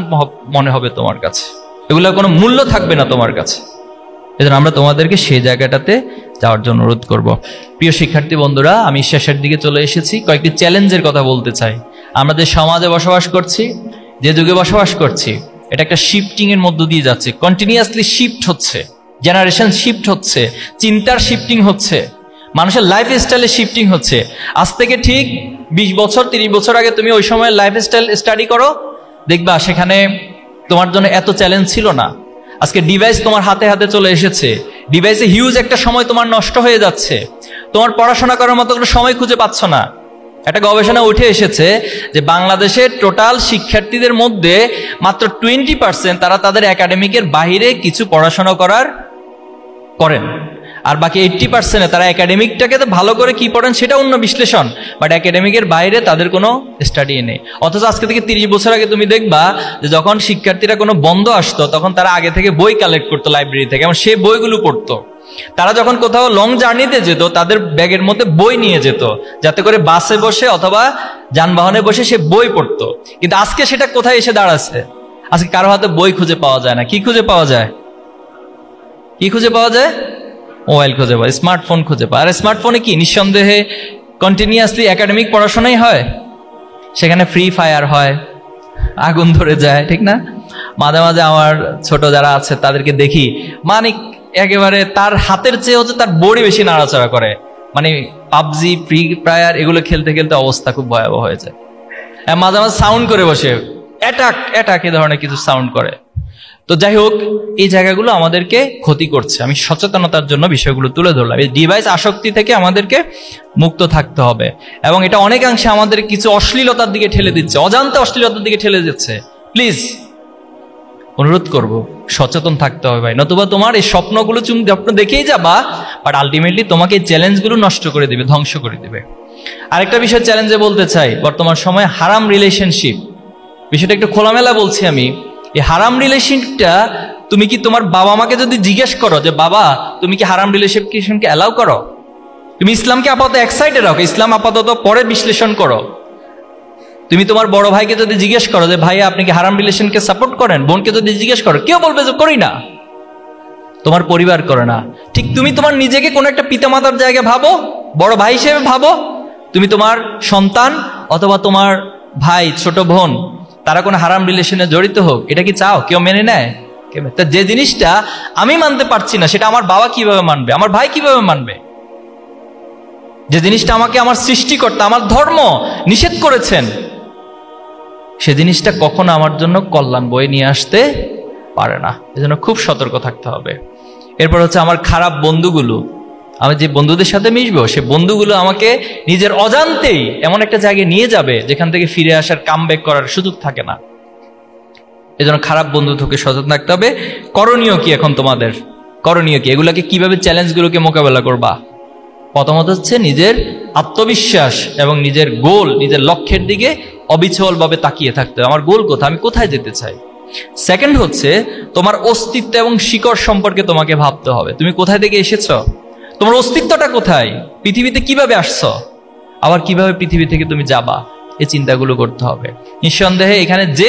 মনে হবে তোমার কাছে, এগুলো কোনো মূল্য থাকবে না তোমার কাছে। এজন্য আমরা তোমাদেরকে সেই জায়গাটাতে যাওয়ার জন্য অনুরোধ করব। প্রিয় শিক্ষার্থী বন্ধুরা, আমি শেষের দিকে চলে এসেছি। কয়েকটি চ্যালেঞ্জের কথা বলতে চাই। আমরা যে সমাজে বসবাস করছি, যে যুগে বসবাস করছি, এটা একটা শিফটিং এর মধ্য দিয়ে যাচ্ছে, কন্টিনিউয়াসলি শিফট হচ্ছে, জেনারেশন শিফট হচ্ছে, চিন্তার শিফটিং হচ্ছে, মানুষের লাইফ স্টাইলে শিফটিং হচ্ছে। আজ থেকে ঠিক 20 বছর 30 বছর আগে তুমি ওই সময় লাইফ স্টাইল স্টাডি করো, দেখবা সেখানে তোমার জন্য এত চ্যালেঞ্জ ছিল না। আজকে ডিভাইস তোমার হাতে হাতে চলে এসেছে, ডিভাইসে হিউজ একটা সময় তোমার নষ্ট হয়ে যাচ্ছে, তোমার পড়াশোনা করার মতো কোনো সময় খুঁজে পাচ্ছ না। একটা গবেষণা উঠে এসেছে যে বাংলাদেশের টোটাল শিক্ষার্থীদের মধ্যে মাত্র 20% তারা তাদের একাডেমিকের বাইরে কিছু পড়াশোনা করেন, আর বাকি 80% তারা একাডেমিকটাকে তো ভালো করে কি পড়েন সেটা অন্য বিশ্লেষণ, বাট একাডেমিকের বাইরে তাদের কোনো স্টাডি নেই। অথচ আজকে থেকে 30 বছর আগে তুমি দেখবা যে যখন শিক্ষার্থীরা কোনো বন্ধ আসতো, তখন তারা আগে থেকে বই কালেক্ট করতো লাইব্রেরি থেকে, এবং সেই বইগুলো পড়তো। তারা যখন কোথাও লং জার্নিতে যেত, তাদের ব্যাগের মধ্যে বই নিয়ে যেত, যাতে করে বাসে বসে অথবা যানবাহনে বসে সে বই পড়তো। কিন্তু আজকে সেটা কোথায় এসে দাঁড়াচ্ছে? আজকে কারো হাতে বই খুঁজে পাওয়া যায় না। কি খুঁজে পাওয়া যায়? কি খুঁজে পাওয়া যায়? মোবাইল খুঁজে পায়, স্মার্টফোন খুঁজে পায়। আর স্মার্টফোনে কি নিঃসন্দেহে কন্টিনিউয়াসলি একাডেমিক পড়াশোনাই হয়, সেখানে ফ্রি ফায়ার হয়, আগুন ধরে যায়, ঠিক না? মাঝে মাঝে আমার ছোট যারা আছে তাদেরকে দেখি, মানে একেবারে তার হাতের চেয়ে হচ্ছে তার বডি বেশি নাড়াচাড়া করে, মানে পাবজি, ফ্রি ফায়ার এগুলো খেলতে খেলতে অবস্থা খুব ভয়াবহ হয়ে যায়। মাঝে মাঝে সাউন্ড করে বসে, অ্যাটাক এ ধরনের কিছু সাউন্ড করে। তো যাই হোক, এই জায়গাগুলো আমাদেরকে ক্ষতি করছে। আমি সচেতনতার জন্য বিষয়গুলো তুলে ধরলাম। এই ডিভাইস আসক্তি থেকে আমাদেরকে মুক্ত থাকতে হবে, এবং এটা অনেকাংশে আমাদের কিছু অশ্লীলতার দিকে ঠেলে দিচ্ছে, অজান্তে অশ্লীলতার দিকে ঠেলে দিচ্ছে। প্লিজ অনুরোধ করব, সচেতন থাকতে হবে ভাই, নতুবা তোমার এই স্বপ্নগুলো তুমি দেখেই যাবা, বাট আলটিমেটলি তোমাকে এই চ্যালেঞ্জগুলো নষ্ট করে দিবে, ধ্বংস করে দিবে। আরেকটা বিষয় চ্যালেঞ্জে বলতে চাই, বর্তমান সময়ে হারাম রিলেশনশিপ, বিষয়টা একটু খোলামেলা বলছি আমি। এই হারাম রিলেশনটা তুমি কি তোমার বাবা মাকে যদি জিজ্ঞেস করো যে বাবা তুমি কি হারাম রিলেশনকে অ্যালাউ করো, তুমি ইসলামকে আপাতত এক সাইডে রাখো, ইসলাম আপাতত পরে বিশ্লেষণ করো। তুমি তোমার বড় ভাইকে যদি জিজ্ঞেস করো যে ভাই আপনি কি হারাম রিলেশনকে সাপোর্ট করেন, বোনকে যদি জিজ্ঞেস করো, কেউ বলবে যে করি না, তোমার পরিবার করে না। ঠিক তুমি তোমার নিজেকে কোনো একটা পিতামাতার জায়গায় ভাবো, বড় ভাই হিসেবে ভাবো, তুমি তোমার সন্তান অথবা তোমার ভাই, ছোট বোন, তারা কোনো হারাম রিলেশনে জড়িত হোক, এটা কি চাও? কেউ মেনে নেয়? তা যে জিনিসটা আমি মানতে পারছি না সেটা আমার বাবা কিভাবে মানবে, আমার ভাই কিভাবে মানবে? যে জিনিসটা আমাকে আমার সৃষ্টিকর্তা, আমার ধর্ম নিষেধ করেছেন, সে জিনিসটা কখনো আমার জন্য কল্যাণ বয়ে নিয়ে আসতে পারে না। এজন্য খুব সতর্ক থাকতে হবে। এরপর হচ্ছে আমার খারাপ বন্ধুগুলো, আমি যে বন্ধুদের সাথে মিশবো সে বন্ধুগুলো আমাকে নিজের অজান্তেই এমন একটা জায়গায় নিয়ে যাবে যেখান থেকে ফিরে আসার কামব্যাক করার সুযোগ থাকে না। এজন্য খারাপ বন্ধু থেকে সচেতন থাকতে হবে। করণীয় কি এখন তোমাদের? করণীয় কি? এগুলাকে কিভাবে চ্যালেঞ্জগুলোকে মোকাবেলা করবা? প্রথমত হচ্ছে নিজের আত্মবিশ্বাস এবং নিজের গোল, নিজের লক্ষ্যের দিকে অবিচলভাবে তাকিয়ে থাকতে হবে। আমার গোল কোথায়, আমি কোথায় যেতে চাই। সেকেন্ড হচ্ছে তোমার অস্তিত্ব এবং শিকড় সম্পর্কে তোমাকে ভাবতে হবে। তুমি কোথায় থেকে এসেছো, তোমার অস্তিত্বটা কোথায়, পৃথিবীতে কিভাবে আসছো, আবার কিভাবে পৃথিবী থেকে তুমি যাবা, এই চিন্তাগুলো করতে হবে। নিঃসন্দেহে এখানে যে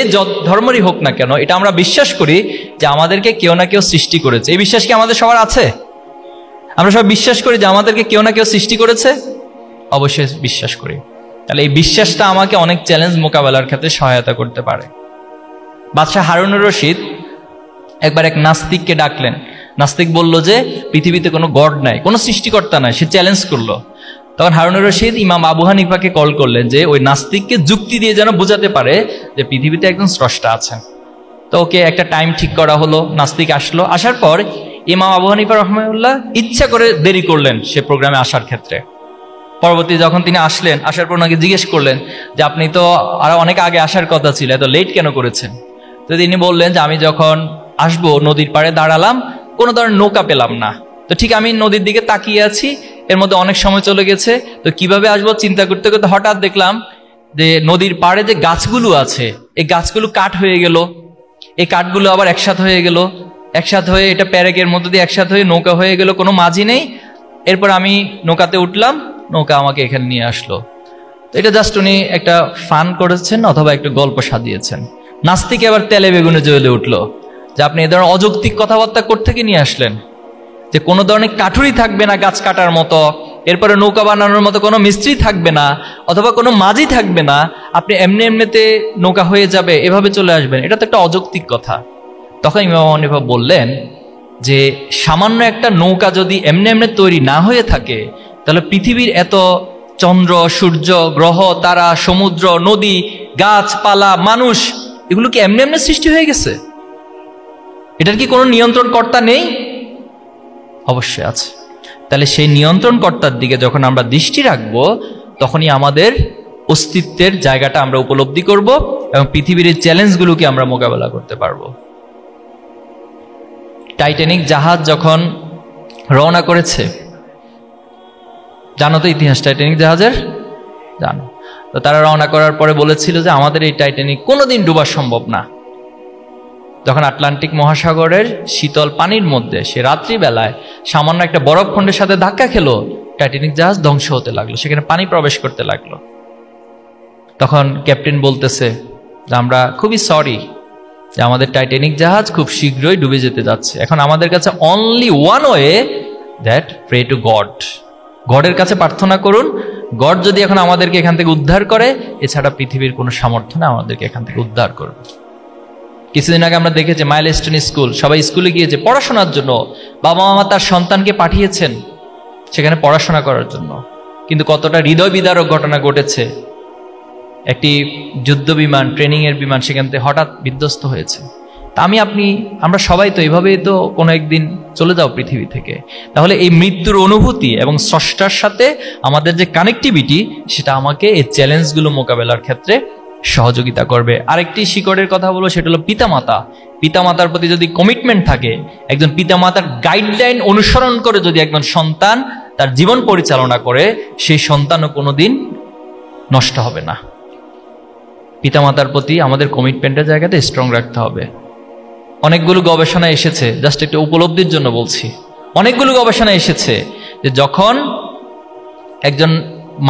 ধর্মেরই হোক না কেন, এটা আমরা বিশ্বাস করি যে আমাদেরকে কেউ না কেউ সৃষ্টি করেছে। এই বিশ্বাস কি আমাদের সবার আছে? আমরা সবাই বিশ্বাস করি যে আমাদেরকে কেউ না কেউ সৃষ্টি করেছে, অবশ্যই বিশ্বাস করি। তাহলে এই বিশ্বাসটা আমাকে অনেক চ্যালেঞ্জ মোকাবেলার ক্ষেত্রে সহায়তা করতে পারে। বাদশাহ হারুনুর রশিদ একবার এক নাস্তিককে ডাকলেন। নাস্তিক বলল যে পৃথিবীতে কোনো গড নাই, কোনো সৃষ্টিকর্তা নাই, সে চ্যালেঞ্জ করলো। তখন হারুনুর রশিদ ইমাম আবু হানিফাকে কল করলেন যে ওই নাস্তিককে যুক্তি দিয়ে যেন বোঝাতে পারে যে পৃথিবীতে একজন স্রষ্টা আছেন। তো ওকে একটা টাইম ঠিক করা হলো, নাস্তিক আসলো। আসার পর ইমাম আবু হানিফা রহমাতুল্লাহ ইচ্ছা করে দেরি করলেন সে প্রোগ্রামে আসার ক্ষেত্রে। পরবর্তী যখন তিনি আসলেন, আসার পর ওনাকে জিজ্ঞেস করলেন যে আপনি তো আরো অনেক আগে আসার কথা ছিল, এত লেট কেন করেছেন? তো তিনি বললেন যে আমি যখন আসবো নদীর পাড়ে দাঁড়ালাম, কোনো ধরনের নৌকা পেলাম না। তো ঠিক আমি নদীর দিকে তাকিয়ে আছি, এর মধ্যে অনেক সময় চলে গেছে। তো কিভাবে আসবো চিন্তা করতে করতে হঠাৎ দেখলাম যে নদীর পাড়ে যে গাছগুলো আছে, এই গাছগুলো কাঠ হয়ে গেল, এই কাঠগুলো আবার একসাথে হয়ে গেল, একসাথে হয়ে এটা প্যারেকের মধ্যে দিয়ে একসাথে হয়ে নৌকা হয়ে গেল, কোনো মাঝি নেই। এরপর আমি নৌকাতে উঠলাম, নৌকা আমাকে এখানে নিয়ে আসলো। তো এটা জাস্ট উনি একটা ফান করেছেন অথবা একটা গল্প সাজিয়েছেন। নাস্তিক এবার তেলে বেগুনে জ্বলে উঠলো যে আপনি এ ধরনের অযৌক্তিক কথাবার্তা কোত্থেকে নিয়ে আসলেন, যে কোনো ধরনের কাঠুরি থাকবে না গাছ কাটার মতো, এরপরে নৌকা বানানোর মতো কোনো মিস্ত্রি থাকবে না অথবা কোনো মাঝি থাকবে না, আপনি এমনি এমনিতে নৌকা হয়ে যাবে, এভাবে চলে আসবেন, এটা তো একটা অযৌক্তিক কথা। তখন ইমাম হানিফা বললেন যে সামান্য একটা নৌকা যদি এমনি এমনি তৈরি না হয়ে থাকে, তাহলে পৃথিবীর এত চন্দ্র, সূর্য, গ্রহ, তারা, সমুদ্র, নদী, গাছপালা, মানুষ, এগুলো কি এমনি এমনি সৃষ্টি হয়ে গেছে? এটার কি কোনো নিয়ন্ত্রণ কর্তা নেই? অবশ্যই আছে। তাহলে সেই নিয়ন্ত্রণ কর্তার দিকে যখন আমরা দৃষ্টি রাখবো, তখনই আমাদের অস্তিত্বের জায়গাটা আমরা উপলব্ধি করব এবং পৃথিবীর এই চ্যালেঞ্জগুলোকে আমরা মোকাবেলা করতে পারবো। টাইটানিক জাহাজ যখন রওনা করেছে, জানো তো ইতিহাস টাইটানিক জাহাজের? জানো তো। তারা রওনা করার পরে বলেছিল যে আমাদের এই টাইটানিক কোনোদিন ডুবা সম্ভব না। যখন আটলান্টিক মহাসাগরের শীতল পানির মধ্যে সে রাত্রিবেলায় সামান্য একটা বরফখণ্ডের সাথে ধাক্কা খেলো, টাইটানিক জাহাজ ধ্বংস হতে লাগলো, সেখানে পানি প্রবেশ করতে লাগলো। তখন ক্যাপ্টেন বলতেছে যে আমরা খুবই সরি যে আমাদের টাইটানিক জাহাজ খুব শীঘ্রই ডুবে যেতে যাচ্ছে। এখন আমাদের কাছে only one way, that pray to God. গডের কাছে প্রার্থনা করুন। গড যদি এখন আমাদেরকে এখান থেকে উদ্ধার করে, এছাড়া পৃথিবীর কোনো সামর্থ্য না আমাদেরকে এখান থেকে উদ্ধার করবে। কিছুদিন আগে আমরা দেখেছি মাইলস্টোন স্কুল, সবাই স্কুলে গিয়েছে পড়াশোনার জন্য। বাবা মামা তার সন্তানকে পাঠিয়েছেন সেখানে পড়াশোনা করার জন্য, কিন্তু কতটা হৃদয় বিদারক ঘটনা ঘটেছে। একটি যুদ্ধ বিমান, ট্রেনিং এর বিমান সেখান থেকে হঠাৎ বিধ্বস্ত হয়েছে। তা আমরা সবাই তো এইভাবেই তো কোনো একদিন চলে যাও পৃথিবী থেকে। তাহলে এই মৃত্যুর অনুভূতি এবং স্রষ্টার সাথে আমাদের যে কানেক্টিভিটি, সেটা আমাকে এই চ্যালেঞ্জগুলো মোকাবেলার ক্ষেত্রে সহযোগিতা করবে। আরেকটি শিকড়ের কথা বলবো, সেটা হলো পিতামাতা। পিতামাতার প্রতি যদি কমিটমেন্ট থাকে, একজন পিতামাতার গাইডলাইন অনুসরণ করে যদি একজন সন্তান তার জীবন পরিচালনা করে, সেই সন্তানও কোনোদিন নষ্ট হবে না। পিতামাতার প্রতি আমাদের কমিটমেন্টের জায়গাতে স্ট্রং রাখতে হবে। অনেকগুলো গবেষণা এসেছে, জাস্ট একটু উপলব্ধির জন্য বলছি, অনেকগুলো গবেষণা এসেছে যে যখন একজন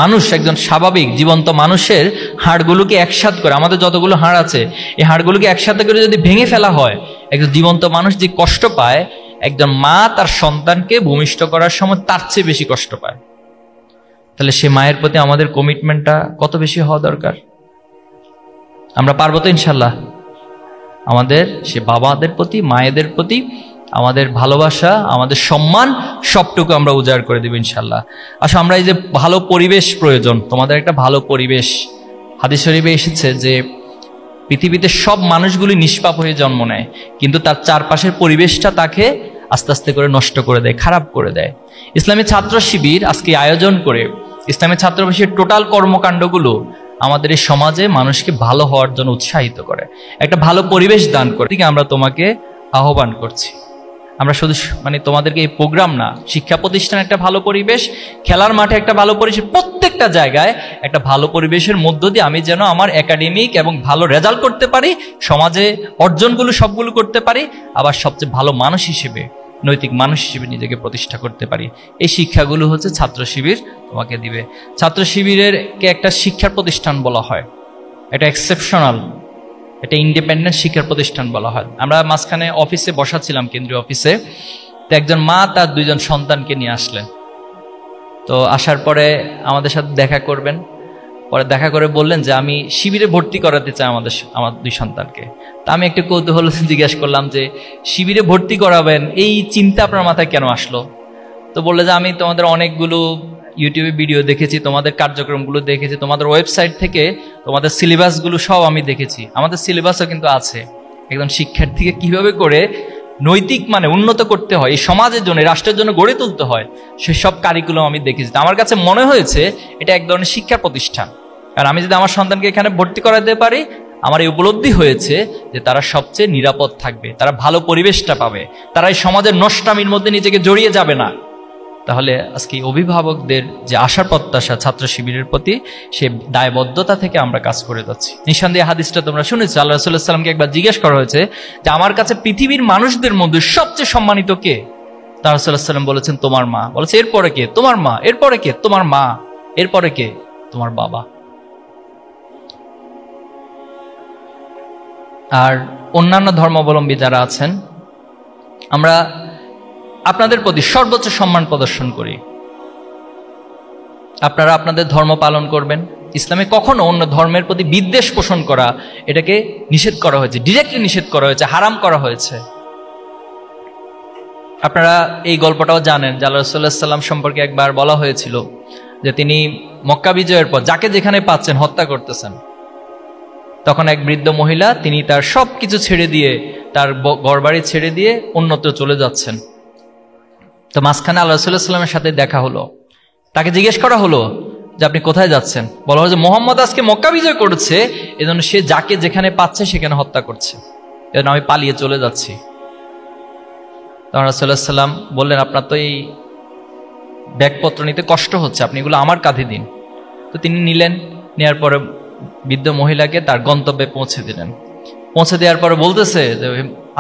মানুষ, একজন স্বাভাবিক জীবন্ত মানুষের হাড়গুলোকে একসাথে করে, আমাদের যতগুলো হাড় আছে এই হাড়গুলোকে একসাথে করে যদি ভেঙে ফেলা হয়, একজন জীবন্ত মানুষ যে কষ্ট পায়, একজন মা তার সন্তানকে ভূমিষ্ঠ করার সময় তার চেয়ে বেশি কষ্ট পায়। তাহলে সে মায়ের প্রতি আমাদের কমিটমেন্টটা কত বেশি হওয়া দরকার। আমরা পারবো তো ইনশাল্লাহ? আমাদের সে বাবাদের প্রতি, মায়েদের প্রতি আমাদের ভালোবাসা, আমাদের সম্মান সবটুকু আমরা উজাড় করে দেব ইনশাল্লাহ। আসলে আমরা এই যে ভালো পরিবেশ প্রয়োজন, তোমাদের একটা ভালো পরিবেশ। হাদিস শরীফে এসেছে যে পৃথিবীতে সব মানুষগুলি নিষ্পাপ হয়ে জন্ম নেয়, কিন্তু তার চারপাশের পরিবেশটা তাকে আস্তে আস্তে করে নষ্ট করে দেয়, খারাপ করে দেয়। ইসলামী ছাত্র শিবির আজকে আয়োজন করে ইসলামী ছাত্র শিবিরের টোটাল কর্মকাণ্ডগুলো আমাদের এই সমাজে মানুষকে ভালো হওয়ার জন্য উৎসাহিত করে, একটা ভালো পরিবেশ দান করে। ঠিক আমরা তোমাকে আহ্বান করছি, আমরা শুধু তোমাদেরকে এই প্রোগ্রাম না, শিক্ষা প্রতিষ্ঠানে একটা ভালো পরিবেশ, খেলার মাঠে একটা ভালো পরিবেশ, প্রত্যেকটা জায়গায় একটা ভালো পরিবেশের মধ্য দিয়ে আমি যেন আমার একাডেমিক এবং ভালো রেজাল্ট করতে পারি, সমাজে অর্জনগুলো সবগুলো করতে পারি, আবার সবচেয়ে ভালো মানুষ হিসেবে, নৈতিক মানুষ হিসেবে নিজেকে প্রতিষ্ঠা করতে পারি। এই শিক্ষাগুলো হচ্ছে ছাত্র শিবির তোমাকে দিবে। ছাত্র শিবিরেরকে একটা শিক্ষার প্রতিষ্ঠান বলা হয়, এটা এক্সেপশনাল, এটা ইন্ডিপেন্ডেন্ট শিক্ষার প্রতিষ্ঠান বলা হয়। আমরা মাঝখানে অফিসে বসাছিলাম, কেন্দ্রীয় অফিসে, তো একজন মা তার 2জন সন্তানকে নিয়ে আসলেন। তো আসার পরে আমাদের সাথে দেখা করবেন, পরে দেখা করে বললেন যে আমি শিবিরে ভর্তি করাতে চাই আমার 2 সন্তানকে। তা আমি একটু কৌতূহল জিজ্ঞাসা করলাম যে শিবিরে ভর্তি করাবেন, এই চিন্তা আপনার মাথায় কেন আসলো? তো বললে যে আমি তোমাদের অনেকগুলো ইউটিউবে ভিডিও দেখেছি, তোমাদের কার্যক্রমগুলো দেখেছি, তোমাদের ওয়েবসাইট থেকে তোমাদের সিলেবাসগুলো সব আমি দেখেছি। আমাদের সিলেবাসও কিন্তু আছে একজন শিক্ষার্থীকে কিভাবে করে নৈতিক উন্নত করতে হয়, এই সমাজের জন্য, রাষ্ট্রের জন্য গড়ে তুলতে হয়, সেসব কারিকুলাম আমি দেখেছি। আমার কাছে মনে হয়েছে এটা এক ধরনের শিক্ষা প্রতিষ্ঠান। কারণ আমি যদি আমার সন্তানকে এখানে ভর্তি করাতে পারি, আমার এই উপলব্ধি হয়েছে যে তারা সবচেয়ে নিরাপদ থাকবে, তারা ভালো পরিবেশটা পাবে, তারা এই সমাজের নষ্টামির মধ্যে নিজেকে জড়িয়ে যাবে না। তাহলে আজকে অভিভাবকদের যে আশা প্রত্যাশা ছাত্র শিবিরের প্রতি, সে দায়বদ্ধতা থেকে আমরা কাজ করে যাচ্ছি। নিঃসন্দেহে হাদিসটা তোমরা শুনেছো, আল্লাহ রাসূলুল্লাহ সাল্লাল্লাহু আলাইহি ওয়াসাল্লামকে একবার জিজ্ঞেস করা হয়েছে যে আমার কাছে পৃথিবীর মানুষদের মধ্যে সবচেয়ে সম্মানিত কে? তার রাসূলুল্লাহ সাল্লাল্লাহু আলাইহি ওয়াসাল্লাম বলেছেন তোমার মা। বলেছে এরপরে কে? তোমার মা। এরপরে কে? তোমার মা। এরপরে কে? তোমার বাবা। আর অন্যান্য ধর্মাবলম্বী যারা আছেন, আমরা আপনাদের প্রতি সর্বোচ্চ সম্মান প্রদর্শন করি। আপনারা আপনাদের ধর্ম পালন করবেন। ইসলামে কখনো অন্য ধর্মের প্রতি বিদ্বেষ পোষণ করা, এটাকে নিষেধ করা হয়েছে, ডিরেক্টলি নিষেধ করা হয়েছে, হারাম করা হয়েছে। আপনারা এই গল্পটাও জানেন যে আল্লাহ রাসূলুল্লাহ সাল্লাল্লাহু আলাইহি ওয়াসাল্লাম সম্পর্কে একবার বলা হয়েছিল যে তিনি মক্কা বিজয়ের পর যাকে যেখানে পাচ্ছেন হত্যা করতেছেন। তখন এক বৃদ্ধ মহিলা, তিনি তার সব কিছু ছেড়ে দিয়ে, তার ঘরবাড়ি ছেড়ে দিয়ে অন্যত্র চলে যাচ্ছেন। তো মাঝখানে আল্লাহ রাসূলুল্লাহ সাল্লাল্লাহু আলাইহি ওয়াসাল্লামের সাথে দেখা হলো। তাকে জিজ্ঞেস করা হলো যে আপনি কোথায় যাচ্ছেন? বলা হলো যে মুহাম্মদ আজকে মক্কা বিজয় করেছে, এজন্য সে যাকে যেখানে পাচ্ছে সেখানে হত্যা করছে, এজন্য আমি পালিয়ে চলে যাচ্ছি। তখন রাসূলুল্লাহ সাল্লাল্লাহু আলাইহি ওয়াসাল্লাম বললেন আপনার তো এই ব্যাগপত্র নিতে কষ্ট হচ্ছে, আপনি এগুলো আমার কাঁধে দিন। তো তিনি নিলেন, নেওয়ার পরে বৃদ্ধ মহিলাকে তার গন্তব্যে পৌঁছে দিলেন। পৌঁছে দেওয়ার পরে বলতেছে যে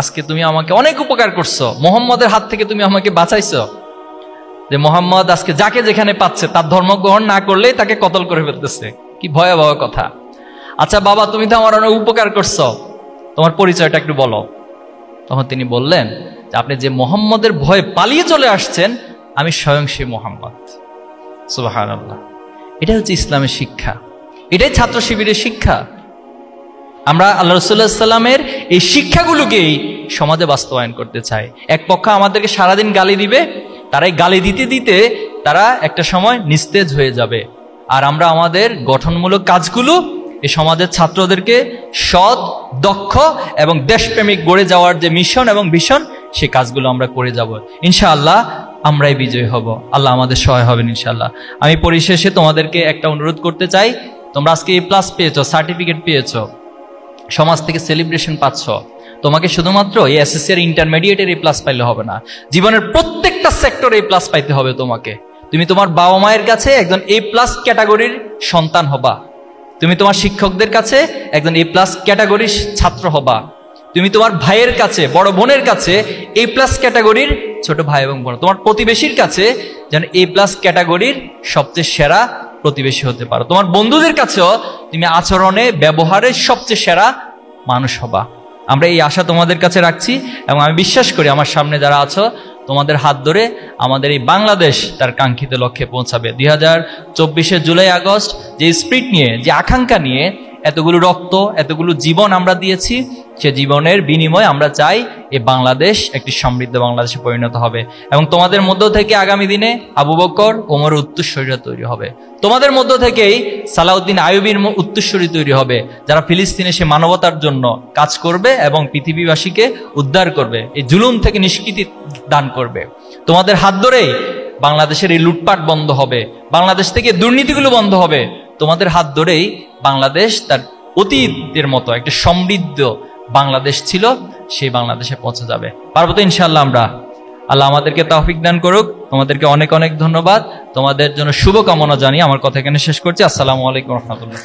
আজকে তুমি আমাকে অনেক উপকার করছো, মুহাম্মদের হাত থেকে তুমি আমাকে বাঁচাইছো। যে মুহাম্মদ আজকে যাকে যেখানে পাচ্ছে তার ধর্ম গ্রহণ না করলেই তাকে কতল করে ফেলতেছে। কি ভয়াবহ কথা। আচ্ছা বাবা, তুমি তো আমার অনেক উপকার করছো, তোমার পরিচয়টা একটু বলো। তখন তিনি বললেন যে আপনি যে মুহাম্মদের ভয়ে পালিয়ে চলে আসছেন, আমি স্বয়ং সেই মুহাম্মদ। সুবহানাল্লাহ। এটা হচ্ছে ইসলামের শিক্ষা, এটাই ছাত্র শিবিরের শিক্ষা। আমরা আল্লাহ রাসূলুল্লাহ সাল্লামের এই শিক্ষাগুলোকেই সমাজে বাস্তবায়ন করতে চাই। এক পক্ষ আমাদেরকে সারাদিন গালি দিবে, তারাই গালি দিতে দিতে তারা একটা সময় নিস্তেজ হয়ে যাবে। আর আমরা আমাদের গঠনমূলক কাজগুলো এই সমাজের ছাত্রদেরকে সৎ, দক্ষ এবং দেশপ্রেমিক গড়ে যাওয়ার যে মিশন এবং ভিশন, সেই কাজগুলো আমরা করে যাব ইনশাআল্লাহ। আমরাই বিজয়ী হব, আল্লাহ আমাদের সহায় হবেন ইনশাআল্লাহ। আমি পরিশেষে তোমাদেরকে একটা অনুরোধ করতে চাই, তোমরা আজকে A+ পেয়েছো, সার্টিফিকেট পেয়েছো, সমাজ থেকে সেলিব্রেশন পাচ্ছ। তোমাকে শুধুমাত্র এই এসএসসি আর ইন্টারমিডিয়েটের A+ পাইলে হবে না, জীবনের প্রত্যেকটা সেক্টরে A+ পাইতে হবে তোমাকে। তুমি তোমার বাবা মায়ের কাছে একজন A+ ক্যাটাগরির সন্তান হবা, তুমি তোমার শিক্ষকদের কাছে একজন A+ ক্যাটাগরির ছাত্র হবা, তুমি তোমার ভাইয়ের কাছে, বড় বোনের কাছে A+ ক্যাটাগরির ছোট ভাই এবং বোন, তোমার প্রতিবেশীর কাছে যেন A+ ক্যাটাগরির সবচেয়ে সেরা প্রতিবেশী হতে পারো, তোমার বন্ধুদের কাছেও তুমি আচরণে, ব্যবহারে সবচেয়ে সেরা মানুষ হবা। আমরা এই আশা তোমাদের কাছে রাখছি এবং আমি বিশ্বাস করি আমার সামনে যারা আছো, তোমাদের হাত ধরে আমাদের এই বাংলাদেশ তার কাঙ্ক্ষিত লক্ষ্যে পৌঁছাবে। 2024 জুলাই আগস্ট যে স্পিরিট নিয়ে, যে আকাঙ্ক্ষা নিয়ে এতগুলো রক্ত, এতগুলো জীবন আমরা দিয়েছি, সে জীবনের বিনিময়ে আমরা চাই এই বাংলাদেশ একটি সমৃদ্ধ বাংলাদেশে পরিণত হবে এবং তোমাদের মধ্য থেকে আগামী দিনে আবু বকর ওমর উত্তরসূরিরা তৈরি হবে। তোমাদের মধ্য থেকেই সালাউদ্দিন আইয়ুবীর উত্তরসূরি তৈরি হবে, যারা ফিলিস্তিনে সে মানবতার জন্য কাজ করবে এবং পৃথিবীবাসীকে উদ্ধার করবে, এই জুলুম থেকে নিষ্কৃতি দান করবে। তোমাদের হাত ধরেই বাংলাদেশের এই লুটপাট বন্ধ হবে, বাংলাদেশ থেকে দুর্নীতিগুলো বন্ধ হবে। তোমাদের হাত ধরেই বাংলাদেশ তার অতীতের মতো একটা সমৃদ্ধ বাংলাদেশ ছিল, সেই বাংলাদেশে পৌঁছে যাবে। পারবো তো ইনশাআল্লাহ আমরা? আল্লাহ আমাদেরকে তৌফিক দান করুক। তোমাদেরকে অনেক অনেক ধন্যবাদ। তোমাদের জন্য শুভকামনা জানিয়ে আমার কথা এখানে শেষ করছি। আসসালামু আলাইকুম ওয়া রাহমাতুল্লাহ।